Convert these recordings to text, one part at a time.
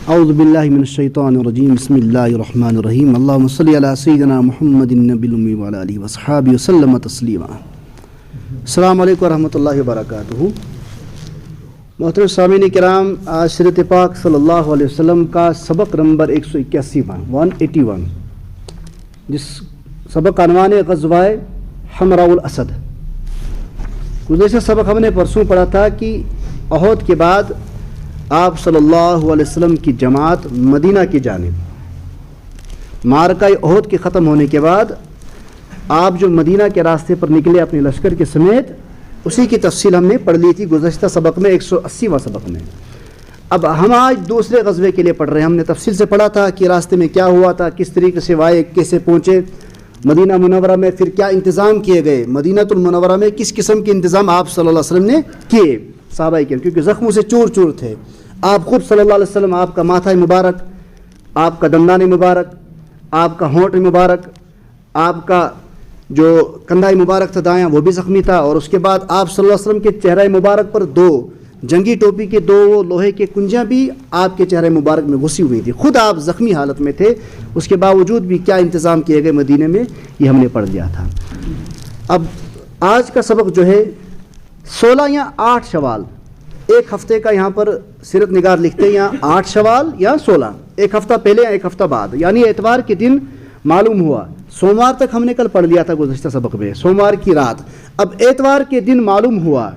اعوذ باللہ من الشیطان الرجیم بسم اللہ الرحمن الرحیم اللہم صلی علی سیدنا محمد النبی الامی وعلی آلہ وصحبہ وسلم تسلیما. السلام علیکم ورحمۃ اللہ وبرکاتہ. محترم سامعین کرام، آج سیرت پاک صلی اللہ علیہ وسلم کا سبق نمبر 181 جس سبق کا عنوان ہے غزوہ حمراء الاسد. گزشتہ سبق ہم نے پرسوں پڑھا تھا کہ احد کے بعد آپ صلی اللہ علیہ وسلم کی جماعت مدینہ کی جانب، معرکہ احد کے ختم ہونے کے بعد آپ جو مدینہ کے راستے پر نکلے اپنے لشکر کے سمیت، اسی کی تفصیل ہم نے پڑھ لی تھی گزشتہ سبق میں 180واں سبق میں. اب ہم آج دوسرے غزوے کے لیے پڑھ رہے ہیں. ہم نے تفصیل سے پڑھا تھا کہ راستے میں کیا ہوا تھا، کس طریقے سے وائے، کیسے پہنچے مدینہ منورہ میں، پھر کیا انتظام کیے گئے مدینہ المنورہ میں، کس قسم کے انتظام آپ صلی اللہ علیہ وسلم نے کیے صحابہ کرام، کیونکہ زخموں سے چور چور تھے. آپ خود صلی اللہ علیہ وسلم، آپ کا ماتھا مبارک، آپ کا دندان مبارک، آپ کا ہونٹ مبارک، آپ کا جو کندھا مبارک تھا دایاں وہ بھی زخمی تھا، اور اس کے بعد آپ صلی اللہ علیہ وسلم کے چہرہ مبارک پر دو جنگی ٹوپی کے دو لوہے کے کنجیاں بھی آپ کے چہرہ مبارک میں گھسی ہوئی تھی. خود آپ زخمی حالت میں تھے، اس کے باوجود بھی کیا انتظام کیے گئے مدینے میں، یہ ہم نے پڑھ لیا تھا. اب آج کا سبق جو ہے 16 یا 8 شوال، ایک ہفتے کا یہاں پر سیرت نگار لکھتے ہیں، یا 8 شوال یا 16، ایک ہفتہ پہلے یا ایک ہفتہ بعد، یعنی اتوار کے دن معلوم ہوا. سوموار تک ہم نے کل پڑھ لیا تھا گزشتہ سبق میں، سوموار کی رات. اب اتوار کے دن معلوم ہوا،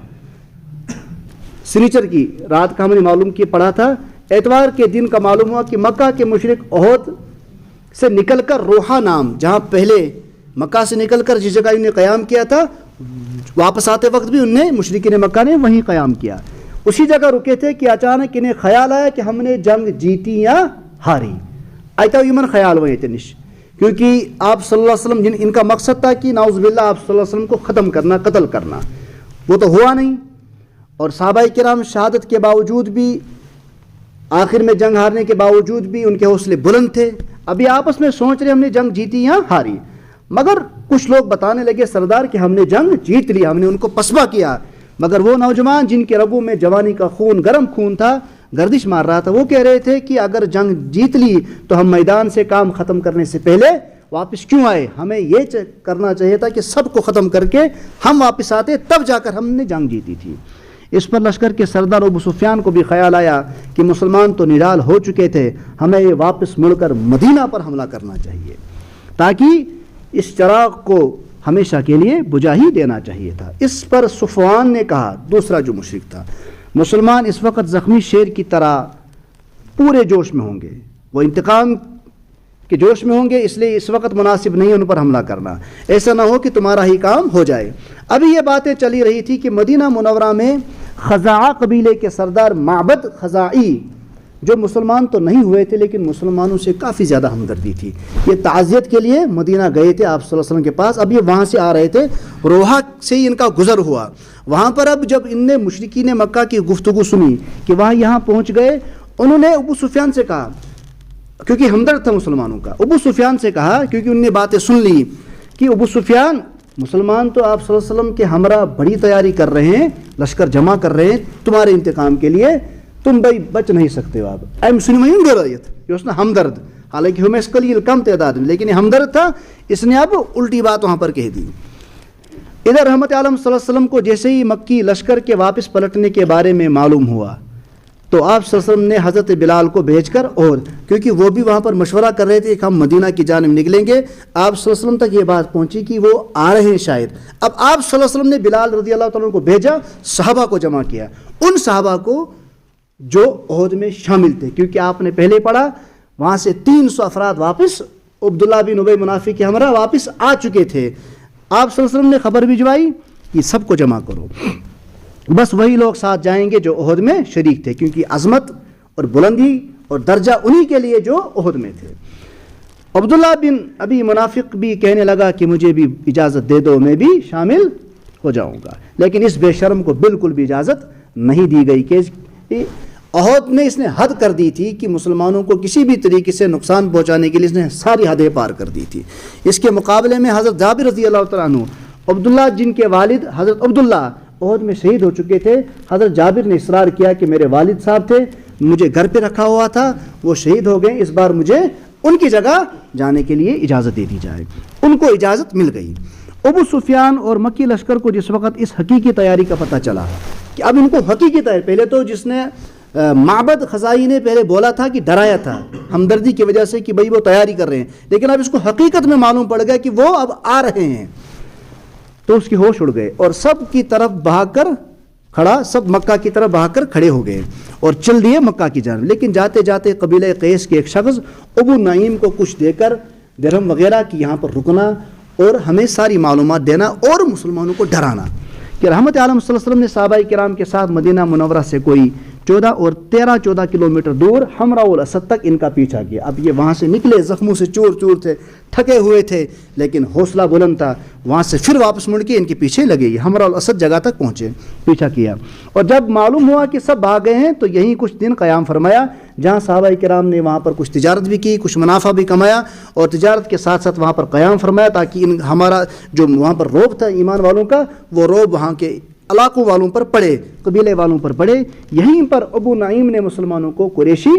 سنیچر کی رات کا ہم نے معلوم کیا پڑھا تھا. اتوار کے دن کا معلوم ہوا کہ مکہ کے مشرک احد سے نکل کر روحا نام، جہاں پہلے مکہ سے نکل کر جس جگہ انہوں نے قیام کیا تھا، واپس آتے وقت بھی انہیں مشرکین مکہ نے وہیں قیام کیا، اسی جگہ رکے تھے کہ اچانک انہیں خیال آیا کہ ہم نے جنگ جیتی یا ہاری. آئیتا یمن خیال ہوئے تھے نش، کیونکہ آپ صلی اللہ علیہ وسلم ان کا مقصد تھا کہ نعوذ باللہ آپ صلی اللہ علیہ وسلم کو ختم کرنا، قتل کرنا. وہ تو ہوا نہیں، اور صحابہ کرام شہادت کے باوجود بھی، آخر میں جنگ ہارنے کے باوجود بھی ان کے حوصلے بلند تھے. ابھی آپس میں سوچ رہے ہم نے جنگ جیتی یا ہاری، مگر کچھ لوگ بتانے لگے سردار کہ ہم نے جنگ جیت لی، ہم نے ان کو پسپا کیا. مگر وہ نوجوان جن کے رگوں میں جوانی کا خون، گرم خون تھا، گردش مار رہا تھا، وہ کہہ رہے تھے کہ اگر جنگ جیت لی تو ہم میدان سے کام ختم کرنے سے پہلے واپس کیوں آئے؟ ہمیں یہ کرنا چاہیے تھا کہ سب کو ختم کر کے ہم واپس آتے، تب جا کر ہم نے جنگ جیتی تھی. اس پر لشکر کے سردار ابو سفیان کو بھی خیال آیا کہ مسلمان تو نڈال ہو چکے تھے، ہمیں واپس مڑ کر مدینہ پر حملہ کرنا چاہیے، تاکہ اس چراغ کو ہمیشہ کے لیے بجھا ہی دینا چاہیے تھا. اس پر صفوان نے کہا، دوسرا جو مشرک تھا، مسلمان اس وقت زخمی شیر کی طرح پورے جوش میں ہوں گے، وہ انتقام کے جوش میں ہوں گے، اس لیے اس وقت مناسب نہیں ان پر حملہ کرنا، ایسا نہ ہو کہ تمہارا ہی کام ہو جائے. ابھی یہ باتیں چلی رہی تھی کہ مدینہ منورہ میں خزاعہ قبیلے کے سردار معبد خزاعی، جو مسلمان تو نہیں ہوئے تھے لیکن مسلمانوں سے کافی زیادہ ہمدردی تھی، یہ تعزیت کے لیے مدینہ گئے تھے آپ صلی اللہ علیہ وسلم کے پاس. اب یہ وہاں سے آ رہے تھے، روحا سے ہی ان کا گزر ہوا. وہاں پر اب جب ان نے مشرکین مکہ کی گفتگو سنی کہ وہاں یہاں پہنچ گئے، انہوں نے ابو سفیان سے کہا، کیونکہ ہمدرد تھا مسلمانوں کا، ابو سفیان سے کہا، کیونکہ انہوں نے باتیں سن لی کہ ابو سفیان، مسلمان تو آپ صلی اللہ علیہ وسلم کے ہمراہ بڑی تیاری کر رہے ہیں، لشکر جمع کر رہے ہیں تمہارے انتقام کے لیے، تم بھائی بچ نہیں سکتے ہو. آپ اے مسلمین گرایت، یہ اس نے ہمدرد، حالانکہ ہمیں اس قلیل کم تعداد میں، لیکن یہ ہمدرد تھا، اس نے اب الٹی بات وہاں پر کہہ دی. ادھر رحمت عالم صلی اللہ علیہ وسلم کو جیسے ہی مکی لشکر کے واپس پلٹنے کے بارے میں معلوم ہوا تو آپ صلی اللہ علیہ وسلم نے حضرت بلال کو بھیج کر، اور کیونکہ وہ بھی وہاں پر مشورہ کر رہے تھے کہ ہم مدینہ کی جانب نکلیں گے، آپ صلی اللہ علیہ وسلم تک یہ بات پہنچی کہ وہ آ رہے ہیں شاید. اب آپ صلی اللہ علیہ وسلم نے بلال رضی اللہ تعالیٰ کو بھیجا، صحابہ کو جمع کیا، ان صحابہ کو جو احد میں شامل تھے، کیونکہ آپ نے پہلے پڑھا وہاں سے 300 افراد واپس عبداللہ بن ابی منافق کے ہمراہ واپس آ چکے تھے. آپ صلی اللہ علیہ وسلم نے خبر بھجوائی کہ سب کو جمع کرو، بس وہی لوگ ساتھ جائیں گے جو احد میں شریک تھے، کیونکہ عظمت اور بلندی اور درجہ انہی کے لیے جو احد میں تھے. عبداللہ بن ابی منافق بھی کہنے لگا کہ مجھے بھی اجازت دے دو، میں بھی شامل ہو جاؤں گا، لیکن اس بے شرم کو بالکل بھی اجازت نہیں دی گئی کہ احد میں اس نے حد کر دی تھی کہ مسلمانوں کو کسی بھی طریقے سے نقصان پہنچانے کے لیے اس نے ساری حدیں پار کر دی تھی. اس کے مقابلے میں حضرت جابر رضی اللہ تعالیٰ عنہ، عبداللہ جن کے والد حضرت عبداللہ احد میں شہید ہو چکے تھے، حضرت جابر نے اصرار کیا کہ میرے والد صاحب تھے، مجھے گھر پہ رکھا ہوا تھا وہ شہید ہو گئے، اس بار مجھے ان کی جگہ جانے کے لیے اجازت دے دی جائے۔ ان کو اجازت مل گئی۔ ابو سفیان اور مکی لشکر کو جس وقت اس حقیقی تیاری کا پتہ چلا کہ اب ان کو حقیقی تیاری، پہلے تو جس نے معبد خزائی نے پہلے بولا تھا کہ ڈرایا تھا ہمدردی کی وجہ سے کہ بھئی وہ تیاری کر رہے ہیں، لیکن اب اس کو حقیقت میں معلوم پڑ گیا کہ وہ اب آ رہے ہیں، تو اس کی ہوش اڑ گئے اور سب کی طرف بھاگ کر کھڑا، سب مکہ کی طرف بھاگ کر کھڑے ہو گئے اور چل دیے مکہ کی جانب۔ لیکن جاتے جاتے قبیلہ قیس کے ایک شخص ابو نعیم کو کچھ دے کر درہم وغیرہ کہ یہاں پر رکنا اور ہمیں ساری معلومات دینا اور مسلمانوں کو ڈرانا، کہ رحمت عالم صلی اللہ علیہ وسلم نے صحابہ کرام کے ساتھ مدینہ منورہ سے کوئی 14 کلومیٹر دور حمراء الاسد تک ان کا پیچھا کیا۔ اب یہ وہاں سے نکلے، زخموں سے چور چور تھے، تھکے ہوئے تھے، لیکن حوصلہ بلند تھا، وہاں سے پھر واپس مڑ کے ان کے پیچھے لگے، یہ حمراء الاسد جگہ تک پہنچے، پیچھا کیا، اور جب معلوم ہوا کہ سب بھاگ گئے ہیں تو یہیں کچھ دن قیام فرمایا، جہاں صحابہ کرام نے وہاں پر کچھ تجارت بھی کی، کچھ منافع بھی کمایا، اور تجارت کے ساتھ ساتھ وہاں پر قیام فرمایا تاکہ ہمارا جو وہاں پر روب تھا ایمان والوں کا، وہ روب وہاں کے علاقوں والوں پر پڑے، قبیلے والوں پر پڑے۔ یہیں پر ابو نعیم نے مسلمانوں کو قریشی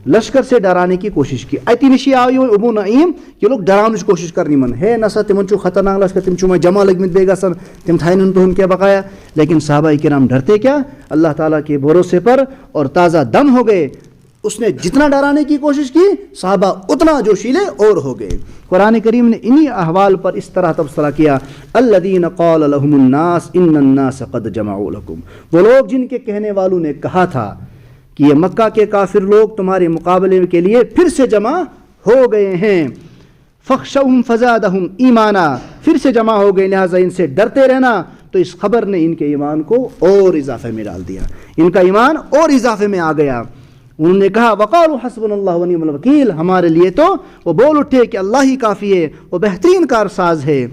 لشکر سے ڈرانے کی کوشش کی۔ ایتی نشی آئی ابو نعیم کہ لوگ ڈرانے کی کوشش کرنی من ہے نسا تمن چو خطرناک لشکر تم چو میں جمع لگمت بے گسن تم تھائن تو ہم کیا بقایا، لیکن صحابہ کرام ڈرتے کیا؟ اللہ تعالیٰ کے بھروسے پر، اور تازہ دم ہو گئے۔ اس نے جتنا ڈرانے کی کوشش کی صحابہ اتنا جوشیلے اور ہو گئے۔ قرآن کریم نے انہی احوال پر اس طرح تبصرہ کیا، الذین قال لهم الناس ان الناس قد جمعوا لكم، وہ لوگ جن کے کہنے والوں نے کہا تھا کہ یہ مکہ کے کافر لوگ تمہارے مقابلے کے لیے پھر سے جمع ہو گئے ہیں، فخشوہم فزادہم ایمانا، پھر سے جمع ہو گئے لہٰذا ان سے ڈرتے رہنا۔ تو اس خبر نے ان کے ایمان کو اور اضافے میں ڈال دیا، ان کا ایمان اور اضافے میں آ گیا۔ انہوں نے کہا وقالوا حسبنا اللہ ونعم الوکیل، ہمارے لیے تو وہ بول اٹھے کہ اللہ ہی کافی ہے، وہ بہترین کارساز ہے۔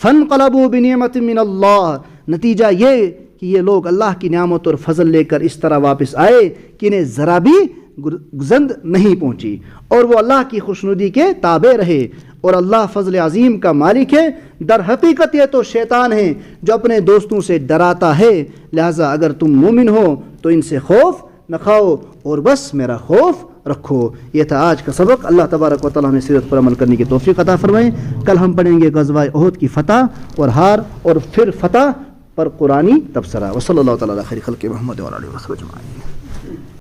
فانقلبوا بنعمت من اللہ، نتیجہ یہ کہ یہ لوگ اللہ کی نعمت اور فضل لے کر اس طرح واپس آئے کہ انہیں ذرا بھی گزند نہیں پہنچی، اور وہ اللہ کی خوشنودی کے تابع رہے، اور اللہ فضل عظیم کا مالک ہے۔ در حقیقت یہ تو شیطان ہے جو اپنے دوستوں سے ڈراتا ہے، لہٰذا اگر تم مومن ہو تو ان سے خوف نہ کھاؤ اور بس میرا خوف رکھو۔ یہ تھا آج کا سبق۔ اللہ تبارک و تعالیٰ نے سیرت پر عمل کرنے کی توفیق عطا فرمائے۔ کل ہم پڑھیں گے غزوہ احد کی فتح اور ہار، اور پھر فتح پر قرآنی تبصرہ۔ وصلی اللہ تعالیٰ علی خیر خلق محمد و علیہ وسلم اجمعین۔